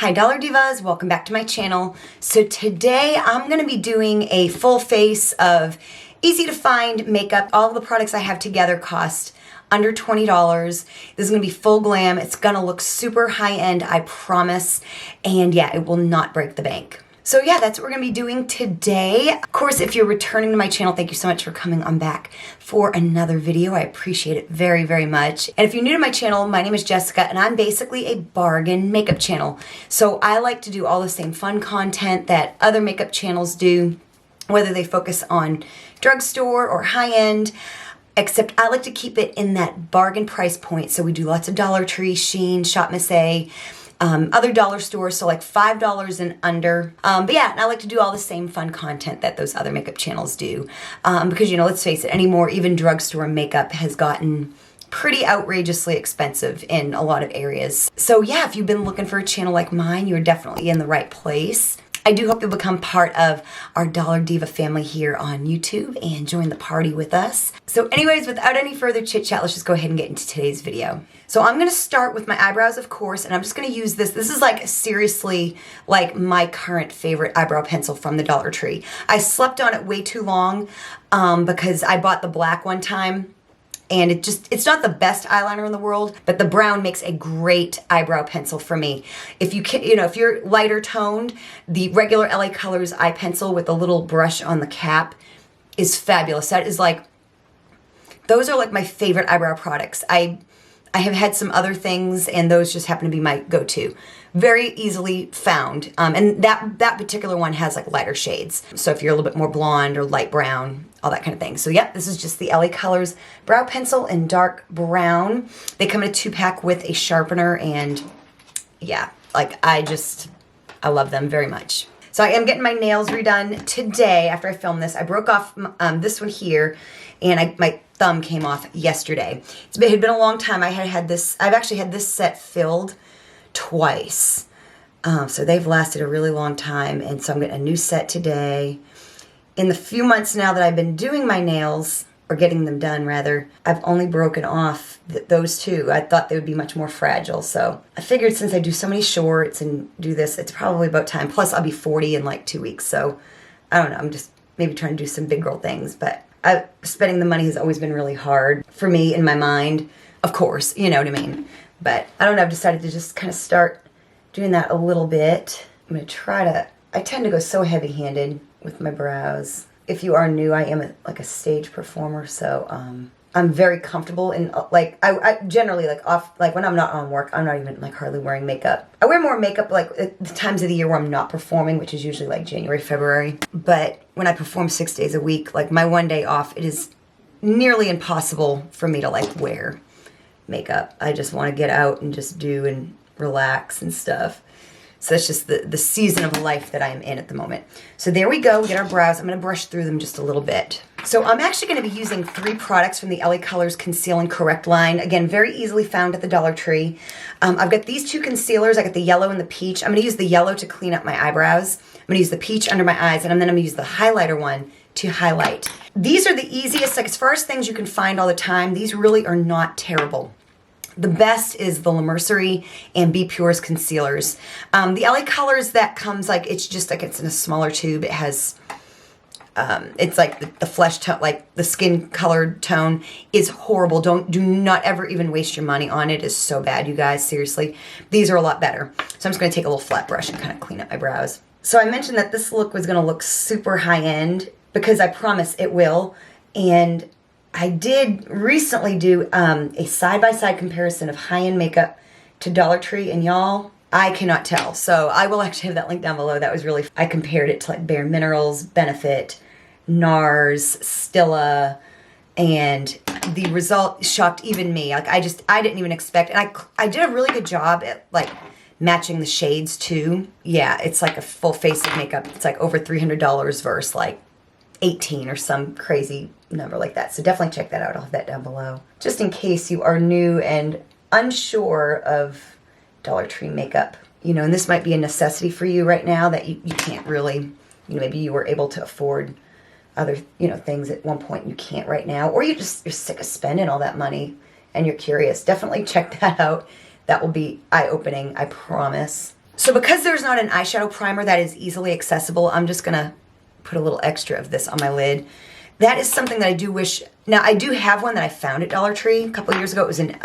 Hi Dollar Divas, welcome back to my channel. So today I'm going to be doing a full face of easy to find makeup. All of the products I have together cost under $20. This is going to be full glam. It's going to look super high end, I promise. And yeah, it will not break the bank. So yeah, that's what we're going to be doing today. Of course, if you're returning to my channel, thank you so much for coming on back for another video. I appreciate it very, very much. And if you're new to my channel, my name is Jessica and I'm basically a bargain makeup channel. So I like to do all the same fun content that other makeup channels do, whether they focus on drugstore or high-end, except I like to keep it in that bargain price point. So we do lots of Dollar Tree, Shein, Shop Miss A, other dollar stores, so like $5 and under. But yeah, and I like to do all the same fun content that those other makeup channels do. Because, you know, let's face it, anymore, even drugstore makeup has gotten pretty outrageously expensive in a lot of areas. So yeah, if you've been looking for a channel like mine, you're definitely in the right place. I do hope you'll become part of our Dollar Diva family here on YouTube and join the party with us. So anyways, without any further chit chat, let's just go ahead and get into today's video. So I'm gonna start with my eyebrows, of course, and I'm just gonna use this. This is like seriously like my current favorite eyebrow pencil from the Dollar Tree. I slept on it way too long because I bought the black one time. And it's not the best eyeliner in the world, but the brown makes a great eyebrow pencil for me. If you can, if you're lighter toned, the regular LA Colors eye pencil with a little brush on the cap is fabulous. That is like, those are like my favorite eyebrow products. I have had some other things and those just happen to be my go-to. Very easily found. And that particular one has like lighter shades. So if you're a little bit more blonde or light brown, all that kind of thing. So yep, this is just the LA Colors brow pencil in dark brown. They come in a 2-pack with a sharpener and yeah, like I love them very much. So I am getting my nails redone today after I filmed this. I broke off this one here and my thumb came off yesterday. It had been a long time. I've actually had this set filled twice. So they've lasted a really long time. And so I'm getting a new set today. In the few months now that I've been doing my nails, or getting them done rather, I've only broken off those two. I thought they would be much more fragile. So I figured since I do so many shorts and do this, it's probably about time. Plus I'll be 40 in like 2 weeks. So I don't know, I'm just maybe trying to do some big girl things. But spending the money has always been really hard for me in my mind. Of course, you know what I mean. But I don't know, I've decided to just kind of start doing that a little bit. I'm going to try to, I tend to go so heavy-handed with my brows. If you are new, I am like a stage performer, so I'm very comfortable in like I generally like when I'm not on work, I'm not even like hardly wearing makeup. I wear more makeup like at the times of the year where I'm not performing, which is usually like January, February. But when I perform 6 days a week, like my one day off, it is nearly impossible for me to like wear makeup. I just want to get out and just do and relax and stuff. So that's just the season of life that I am in at the moment. So there we go, we get our brows. I'm going to brush through them just a little bit. So I'm actually going to be using 3 products from the LA Colors Conceal and Correct line. Again, very easily found at the Dollar Tree. I've got these 2 concealers. I got the yellow and the peach. I'm going to use the yellow to clean up my eyebrows. I'm going to use the peach under my eyes, and then I'm going to use the highlighter one to highlight. These are the easiest, like as far as things you can find all the time, these really are not terrible. The best is the La Mercerie and Be Pure's concealers. The LA Colors that comes like, it's just like it's in a smaller tube. It has, it's like the flesh tone, like the skin colored tone is horrible. Do not ever even waste your money on it. It is so bad, you guys, seriously. These are a lot better. So I'm just gonna take a little flat brush and kind of clean up my brows. So I mentioned that this look was gonna look super high end because I promise it will. And I did recently do a side-by-side comparison of high-end makeup to Dollar Tree, and y'all, I cannot tell. So I will actually have that link down below. That was really, I compared it to like Bare Minerals, Benefit, NARS, Stila, and the result shocked even me. Like I didn't even expect, and I did a really good job at like matching the shades too. Yeah, it's like a full face of makeup. It's like over $300 versus like 18 or some crazy number like that. So definitely check that out. I'll have that down below. Just in case you are new and unsure of Dollar Tree makeup. You know, and this might be a necessity for you right now that you can't really, you know, maybe you were able to afford other, you know, things at one point you can't right now. Or you're sick of spending all that money and you're curious. Definitely check that out. That will be eye-opening, I promise. So because there's not an eyeshadow primer that is easily accessible, I'm just gonna put a little extra of this on my lid. That is something that I do wish, now I do have one that I found at Dollar Tree a couple of years ago. It was in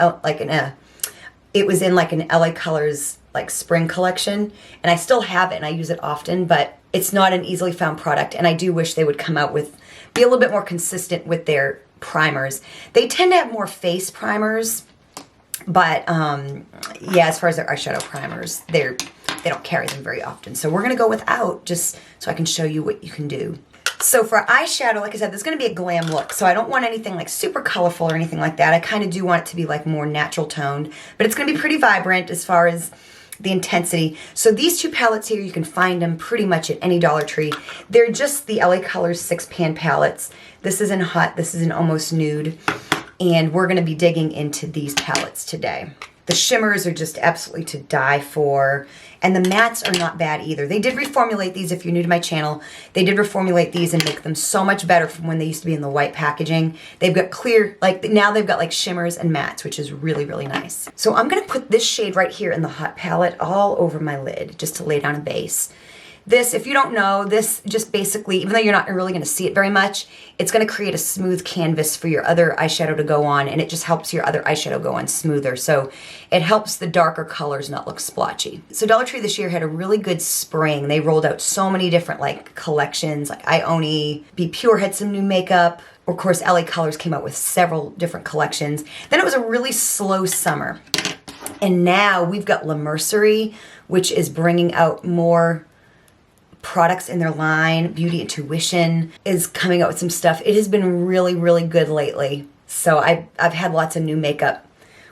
it was in like an LA Colors like spring collection, and I still have it and I use it often, but it's not an easily found product, and I do wish they would come out with, be a little bit more consistent with their primers. They tend to have more face primers, but yeah, as far as their eyeshadow primers, they don't carry them very often. So we're gonna go without, just so I can show you what you can do. So for eyeshadow, like I said, this is going to be a glam look. So I don't want anything like super colorful or anything like that. I kind of do want it to be like more natural toned, but it's going to be pretty vibrant as far as the intensity. So these two palettes here, you can find them pretty much at any Dollar Tree. They're just the LA Colors 6-pan palettes. This is in Hot, this is in Almost Nude, and we're going to be digging into these palettes today. The shimmers are just absolutely to die for, and the mattes are not bad either. They did reformulate these. If you're new to my channel, they did reformulate these and make them so much better from when they used to be in the white packaging. They've got clear, like now they've got like shimmers and mattes, which is really, really nice. So I'm gonna put this shade right here in the Hot palette all over my lid just to lay down a base. This, if you don't know, this just basically, even though you're not really going to see it very much, it's going to create a smooth canvas for your other eyeshadow to go on, and it just helps your other eyeshadow go on smoother. So it helps the darker colors not look splotchy. So Dollar Tree this year had a really good spring. They rolled out so many different like collections, like Ioni, Be Pure had some new makeup. Of course, LA Colors came out with several different collections. Then it was a really slow summer. And now we've got La Mercerie, which is bringing out more products in their line. Beauty Intuition is coming out with some stuff. It has been really, really good lately. So I've had lots of new makeup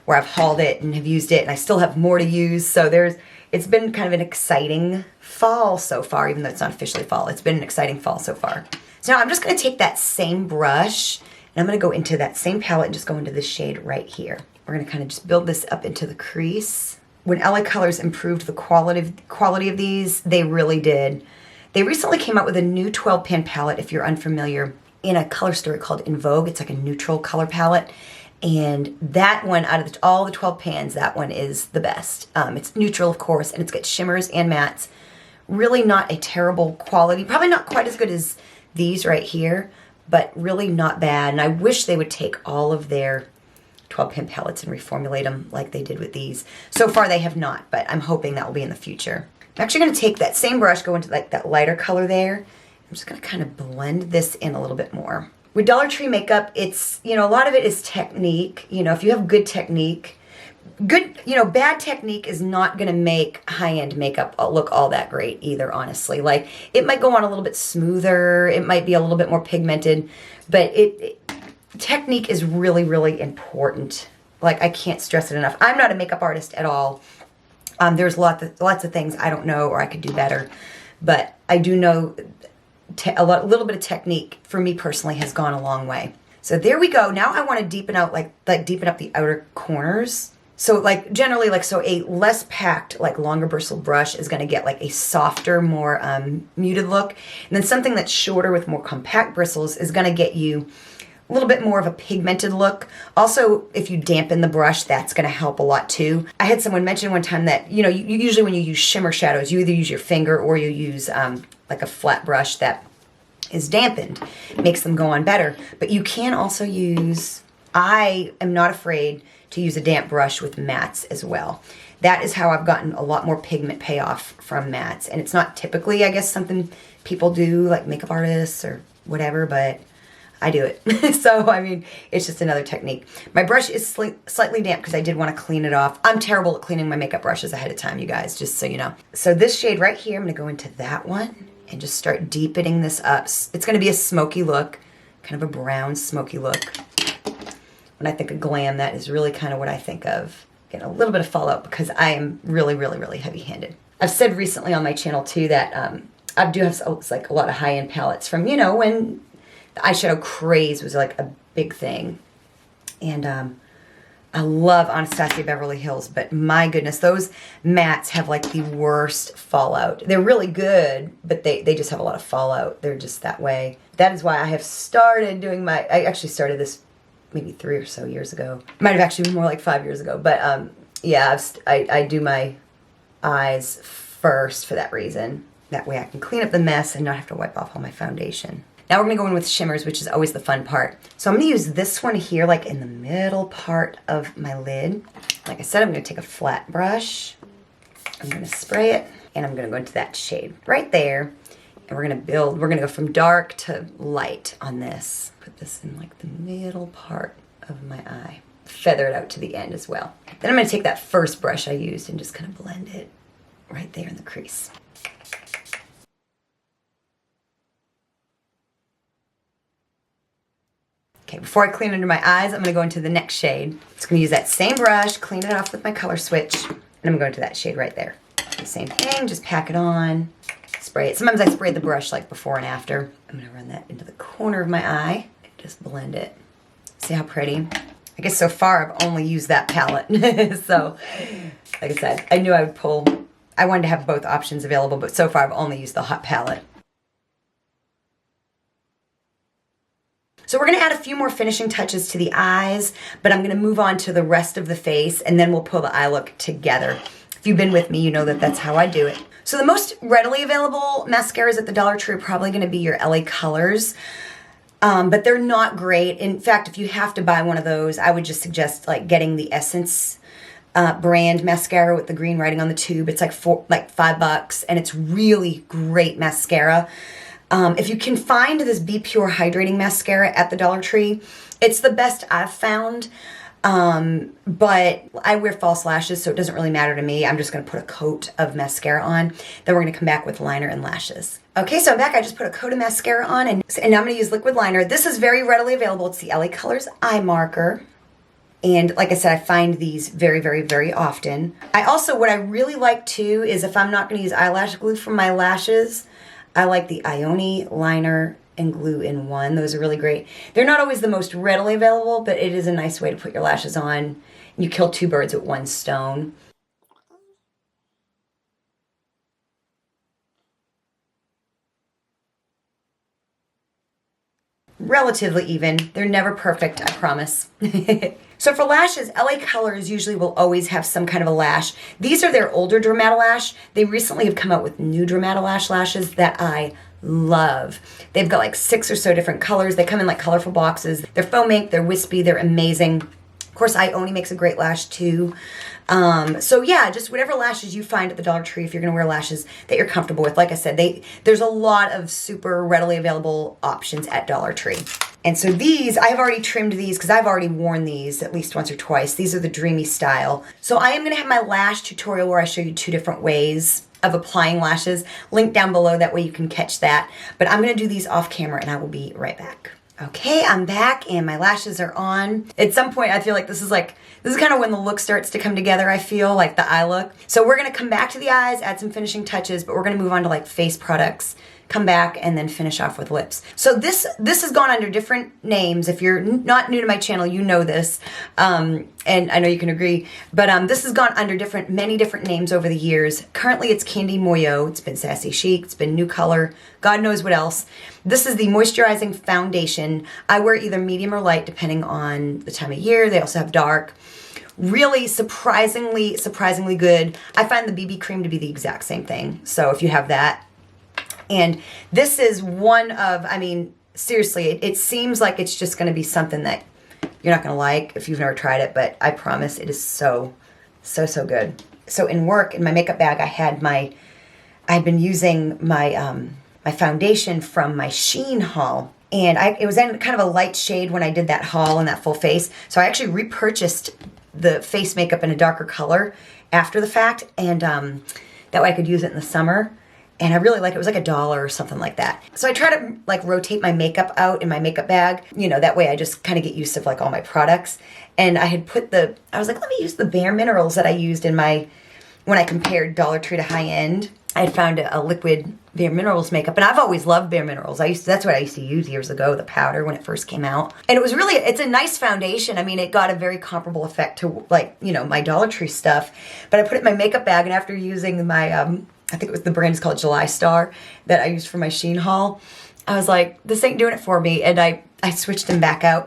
where I've hauled it and have used it, and I still have more to use. So it's been kind of an exciting fall so far, even though it's not officially fall. It's been an exciting fall so far. So now I'm just going to take that same brush, and I'm going to go into that same palette and just go into this shade right here. We're going to kind of just build this up into the crease. When LA Colors improved the quality of these, they really did. They recently came out with a new 12-pan palette, if you're unfamiliar, in a color store called In Vogue. It's like a neutral color palette. And that one, out of all the 12 pans, that one is the best. It's neutral, of course, and it's got shimmers and mattes. Really not a terrible quality. Probably not quite as good as these right here, but really not bad. And I wish they would take all of their 12-pan palettes and reformulate them like they did with these. So far, they have not, but I'm hoping that will be in the future. I'm actually going to take that same brush, go into like that lighter color there. I'm just going to kind of blend this in a little bit more. With Dollar Tree makeup, it's, you know, a lot of it is technique. You know, if you have good technique, bad technique is not going to make high-end makeup look all that great either, honestly. Like, it might go on a little bit smoother, it might be a little bit more pigmented, but technique is really, really important. Like, I can't stress it enough. I'm not a makeup artist at all. There's lots of things I don't know or I could do better, but I do know a little bit of technique for me personally has gone a long way. So there we go. Now I want to deepen out deepen up the outer corners. So like generally so a less packed longer bristle brush is going to get like a softer, more muted look, and then something that's shorter with more compact bristles is going to get you a little bit more of a pigmented look. Also, if you dampen the brush, that's going to help a lot too. I had someone mention one time that, you know, you usually when you use shimmer shadows, you either use your finger or you use like a flat brush that is dampened. It makes them go on better. But you can also use, I am not afraid to use a damp brush with mattes as well. That is how I've gotten a lot more pigment payoff from mattes. And it's not typically, I guess, something people do, like makeup artists or whatever, but I do it. So, I mean, it's just another technique. My brush is slightly damp because I did want to clean it off. I'm terrible at cleaning my makeup brushes ahead of time, you guys, just so you know. So this shade right here, I'm going to go into that one and just start deepening this up. It's going to be a smoky look, kind of a brown smoky look. When I think of glam, that is really kind of what I think of. Getting a little bit of fallout because I am really, really, really heavy-handed. I've said recently on my channel, too, that I do have like a lot of high-end palettes from, you know, when the eyeshadow craze was like a big thing. And I love Anastasia Beverly Hills, but my goodness, those mattes have like the worst fallout. They're really good, but they just have a lot of fallout. They're just that way. That is why I have started doing I actually started this maybe 3 or so years ago. Might have actually been more like 5 years ago. But yeah, I do my eyes first for that reason. That way I can clean up the mess and not have to wipe off all my foundation. Now we're gonna go in with shimmers, which is always the fun part. So I'm gonna use this one here, like in the middle part of my lid. Like I said, I'm gonna take a flat brush. I'm gonna spray it, and I'm gonna go into that shade right there. And we're gonna go from dark to light on this. Put this in like the middle part of my eye. Feather it out to the end as well. Then I'm gonna take that first brush I used and just kind of blend it right there in the crease. Okay, before I clean under my eyes, I'm gonna go into the next shade. Just gonna use that same brush, clean it off with my color switch, and I'm gonna go into that shade right there. The same thing, just pack it on, spray it. Sometimes I spray the brush like before and after. I'm gonna run that into the corner of my eye and just blend it. See how pretty? I guess so far I've only used that palette. So, like I said, I knew I wanted to have both options available, but so far I've only used the hot palette. So we're gonna add a few more finishing touches to the eyes, but I'm gonna move on to the rest of the face, and then we'll pull the eye look together. If you've been with me, you know that that's how I do it. So the most readily available mascaras at the Dollar Tree are probably gonna be your LA Colors, but they're not great. In fact, if you have to buy one of those, I would just suggest like getting the Essence brand mascara with the green writing on the tube. It's like $5, and it's really great mascara. If you can find this Be Pure Hydrating Mascara at the Dollar Tree, it's the best I've found, but I wear false lashes, so it doesn't really matter to me. I'm just going to put a coat of mascara on. Then we're going to come back with liner and lashes. Okay, so I'm back. I just put a coat of mascara on, and I'm going to use liquid liner. This is very readily available. It's the LA Colors Eye Marker. And like I said, I find these very, very, very often. What I really like too is if I'm not going to use eyelash glue for my lashes, I like the Ioni liner and glue in one. Those are really great. They're not always the most readily available, but it is a nice way to put your lashes on. You kill two birds with one stone. Relatively even. They're never perfect, I promise. So for lashes, LA Colors usually will always have some kind of a lash. These are their older Dramatalash. They recently have come out with new Dramatalash lashes that I love. They've got like 6 or so different colors. They come in like colorful boxes. They're foam ink, they're wispy, they're amazing. Of course, Ioni makes a great lash too. So yeah, just whatever lashes you find at the Dollar Tree, if you're gonna wear lashes that you're comfortable with. Like I said, there's a lot of super readily available options at Dollar Tree. And so these, I've already trimmed these because I've already worn these at least once or twice. These are the Dreamy style. So I am gonna have my lash tutorial where I show you 2 different ways of applying lashes. Link down below, that way you can catch that. But I'm gonna do these off camera and I will be right back. Okay, I'm back and my lashes are on. At some point, I feel like this is kind of when the look starts to come together, I feel, like the eye look. So we're gonna come back to the eyes, add some finishing touches, but we're gonna move on to like face products, come back, and then finish off with lips. So this has gone under different names. If you're not new to my channel, you know this, and I know you can agree, but this has gone under many different names over the years. Currently, it's Candy Moyo. It's been Sassy Chic. It's been New Color. God knows what else. This is the Moisturizing Foundation. I wear either medium or light, depending on the time of year. They also have dark. Really surprisingly good. I find the BB cream to be the exact same thing. So if you have that. And this is one of, I mean, seriously, it seems like it's just going to be something that you're not going to like if you've never tried it, but I promise it is so good. So in work, in my makeup bag, I've been using my my foundation from my Shein haul. And it was in kind of a light shade when I did that haul and that full face. So I actually repurchased the face makeup in a darker color after the fact. And that way I could use it in the summer. And I really like it. It was like $1 or something like that. So I try to like rotate my makeup out in my makeup bag. You know, that way I just kind of get used to like all my products. And I had I was like, let me use the Bare Minerals that I used in when I compared Dollar Tree to high end. I had found a liquid Bare Minerals makeup, and I've always loved Bare Minerals. That's what I used to use years ago, the powder, when it first came out. And it's a nice foundation. I mean, it got a very comparable effect to like, you know, my Dollar Tree stuff. But I put it in my makeup bag, and after using my, I think it was the brand is called July Star that I used for my Shein haul, I was like, this ain't doing it for me. And I switched them back out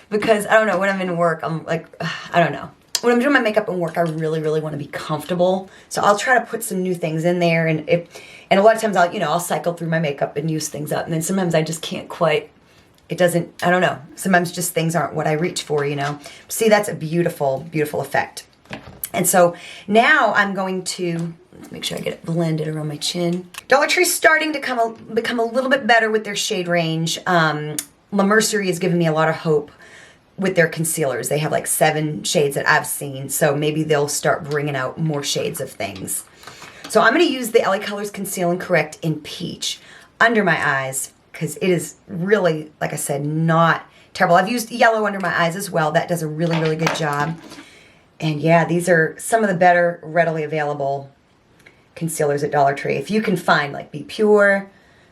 because I don't know, when I'm in work, I'm like, I don't know. when I'm doing my makeup and work, I really, really want to be comfortable. So I'll try to put some new things in there, and a lot of times I'll cycle through my makeup and use things up, and then sometimes I just can't quite. It doesn't. I don't know. Sometimes just things aren't what I reach for, you know. See, that's a beautiful, beautiful effect. And so now I'm going to, let's make sure I get it blended around my chin. Dollar Tree's starting to become a little bit better with their shade range. La Mercerie has given me a lot of hope with their concealers. They have like 7 shades that I've seen, so maybe they'll start bringing out more shades of things. So I'm going to use the LA Colors Conceal and Correct in Peach under my eyes, because it is really, like I said, not terrible. I've used yellow under my eyes as well. That does a really, really good job. And yeah, these are some of the better readily available concealers at Dollar Tree. If you can find like Be Pure,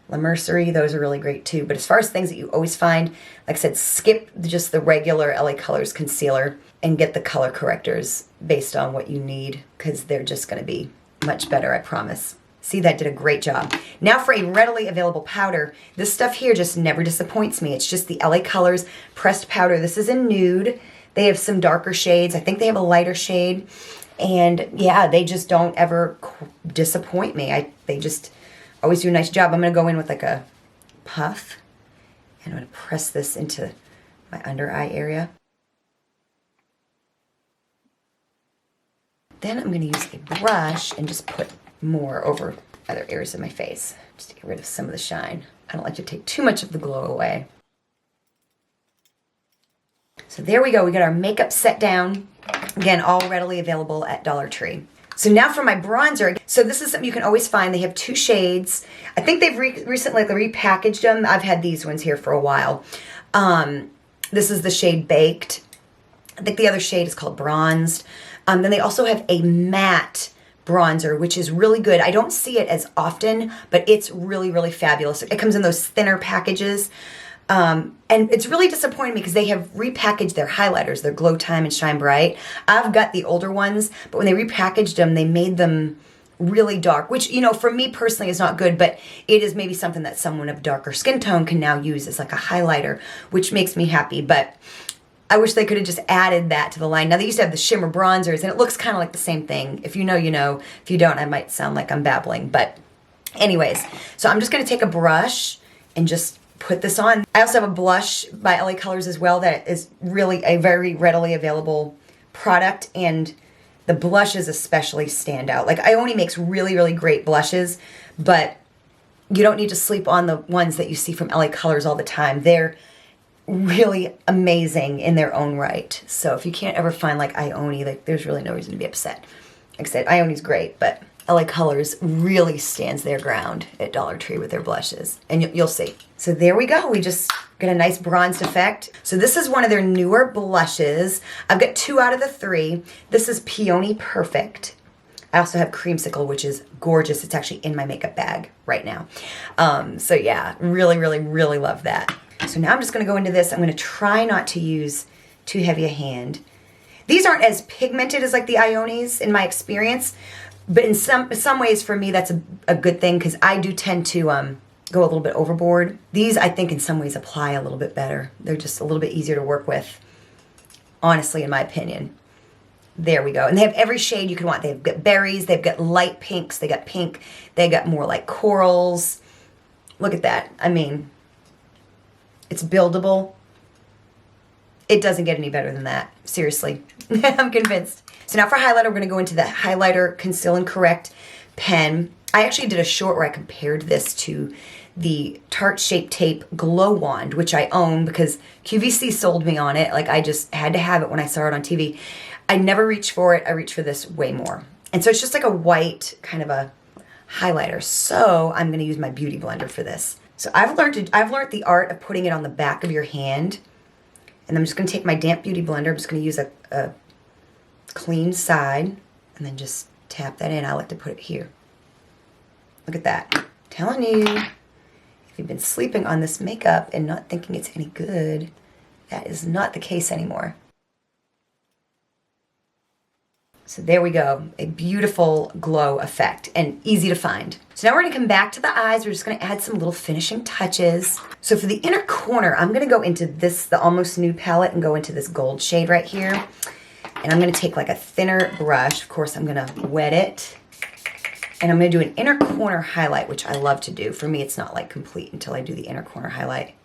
La Mercerie, those are really great too. But as far as things that you always find, like I said, skip just the regular LA Colors concealer and get the color correctors based on what you need, because they're just going to be much better, I promise. See, that did a great job. Now for a readily available powder. This stuff here just never disappoints me. It's just the LA Colors pressed powder. This is in Nude. They have some darker shades. I think they have a lighter shade. And yeah, they just don't ever disappoint me. They just always do a nice job. I'm going to go in with like a puff. And I'm going to press this into my under eye area. Then I'm going to use a brush and just put more over other areas of my face, just to get rid of some of the shine. I don't like to take too much of the glow away. So there we go. We got our makeup set down. Again, all readily available at Dollar Tree. So now for my bronzer. So this is something you can always find. They have 2 shades. I think they've recently repackaged them. I've had these ones here for a while. This is the shade Baked. I think the other shade is called Bronzed. Then they also have a matte bronzer, which is really good. I don't see it as often, but it's really, really fabulous. It comes in those thinner packages. And it's really disappointing me because they have repackaged their highlighters, their Glow Time and Shine Bright. I've got the older ones, but when they repackaged them, they made them really dark, which, you know, for me personally is not good, but it is maybe something that someone of darker skin tone can now use as like a highlighter, which makes me happy. But I wish they could have just added that to the line. Now, they used to have the shimmer bronzers, and it looks kind of like the same thing. If you know, you know. If you don't, I might sound like I'm babbling. But anyways, so I'm just going to take a brush and just put this on. I also have a blush by LA Colors as well that is really a very readily available product, and the blushes especially stand out. Like, Ioni makes really, really great blushes, but you don't need to sleep on the ones that you see from LA Colors all the time. They're really amazing in their own right. So if you can't ever find like Ioni, like, there's really no reason to be upset. Like I said, Ioni's great, but LA Colors really stands their ground at Dollar Tree with their blushes, and you'll see. So there we go. We just got a nice bronzed effect. So this is one of their newer blushes. I've got 2 out of the 3. This is Peony Perfect. I also have Creamsicle, which is gorgeous. It's actually in my makeup bag right now. So yeah, really, really, really love that. So now I'm just going to go into this. I'm going to try not to use too heavy a hand. These aren't as pigmented as like the Ionis in my experience, but in some ways for me that's a good thing, because I do tend to go a little bit overboard. These, I think, in some ways apply a little bit better. They're just a little bit easier to work with, honestly, in my opinion. There we go. And they have every shade you can want. They've got berries, they've got light pinks, they got pink, they got more like corals. Look at that. I mean, it's buildable. It doesn't get any better than that. Seriously. I'm convinced. So now for highlighter, we're going to go into the Highlighter Conceal and Correct pen. I actually did a short where I compared this to the Tarte Shape Tape Glow Wand, which I own because QVC sold me on it. Like, I just had to have it when I saw it on TV. I never reach for it. I reach for this way more. And so it's just like a white kind of a highlighter. So I'm going to use my Beauty Blender for this. So I've learned the art of putting it on the back of your hand. And I'm just going to take my damp Beauty Blender. I'm just going to use a clean side and then just tap that in. I like to put it here. Look at that. I'm telling you, if you've been sleeping on this makeup and not thinking it's any good, that is not the case anymore. So there we go, a beautiful glow effect and easy to find. So now we're gonna come back to the eyes. We're just gonna add some little finishing touches. So for the inner corner, I'm gonna go into this, the Almost Nude palette, and go into this gold shade right here. And I'm gonna take like a thinner brush. Of course, I'm gonna wet it. And I'm gonna do an inner corner highlight, which I love to do. For me, it's not like complete until I do the inner corner highlight.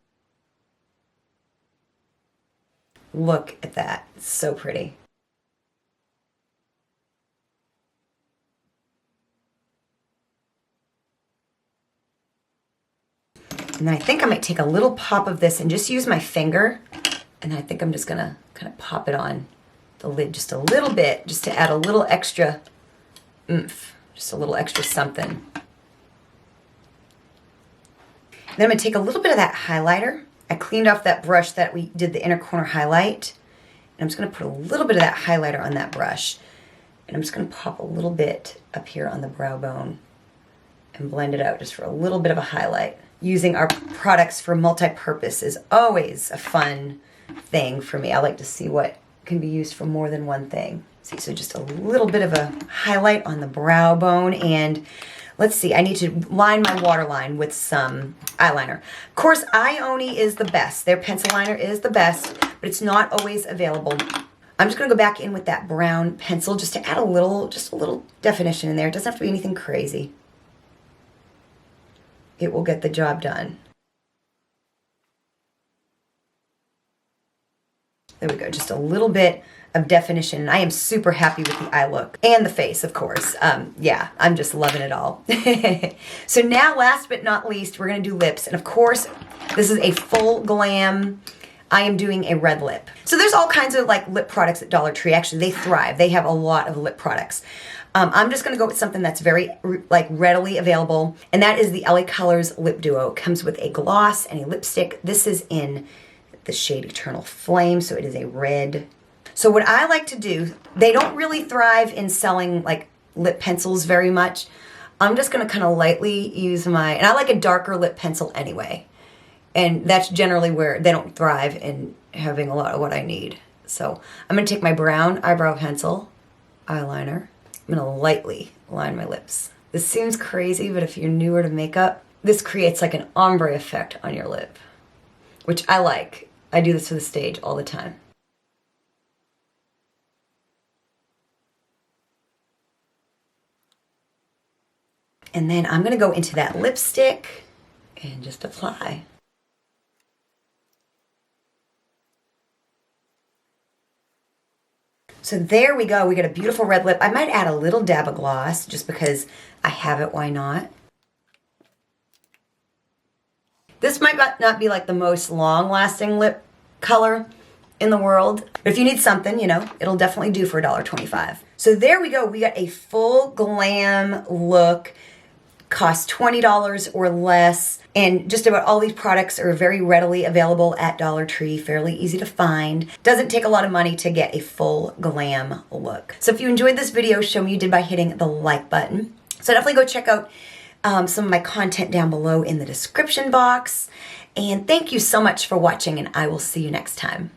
Look at that, it's so pretty. And then I think I might take a little pop of this and just use my finger. And I think I'm just gonna kind of pop it on the lid just a little bit, just to add a little extra oomph, just a little extra something. And then I'm gonna take a little bit of that highlighter. I cleaned off that brush that we did the inner corner highlight. And I'm just gonna put a little bit of that highlighter on that brush. And I'm just gonna pop a little bit up here on the brow bone and blend it out just for a little bit of a highlight. Using our products for multi-purpose is always a fun thing for me. I like to see what can be used for more than one thing. See, so just a little bit of a highlight on the brow bone, and let's see, I need to line my waterline with some eyeliner. Of course, Ioni is the best. Their pencil liner is the best, but it's not always available. I'm just gonna go back in with that brown pencil just to add a little, just a little definition in there. It doesn't have to be anything crazy. It will get the job done. There we go, just a little bit of definition. I am super happy with the eye look and the face, of course. Yeah, I'm just loving it all. So now, last but not least, we're gonna do lips. And of course, this is a FULL-GLAM. I am doing a red lip. So there's all kinds of like lip products at Dollar Tree. Actually, they thrive. They have a lot of lip products. I'm just gonna go with something that's very like readily available, and that is the LA Colors Lip Duo. It comes with a gloss and a lipstick. This is in the shade Eternal Flame, so it is a red. So what I like to do, they don't really thrive in selling like lip pencils very much. I'm just gonna kind of lightly use my, and I like a darker lip pencil anyway. And that's generally where they don't thrive in having a lot of what I need. So I'm gonna take my brown eyebrow pencil, eyeliner. I'm gonna lightly line my lips. This seems crazy, but if you're newer to makeup, this creates like an ombre effect on your lip, which I like. I do this for the stage all the time. And then I'm gonna go into that lipstick and just apply. So there we go, we got a beautiful red lip. I might add a little dab of gloss just because I have it, why not? This might not be like the most long-lasting lip color in the world, but if you need something, you know, it'll definitely do for $1.25. So there we go, we got a full glam look. Costs $20 or less, and just about all these products are very readily available at Dollar Tree, fairly easy to find. Doesn't take a lot of money to get a full glam look. So if you enjoyed this video, show me you did by hitting the like button. So definitely go check out some of my content down below in the description box. And thank you so much for watching, and I will see you next time.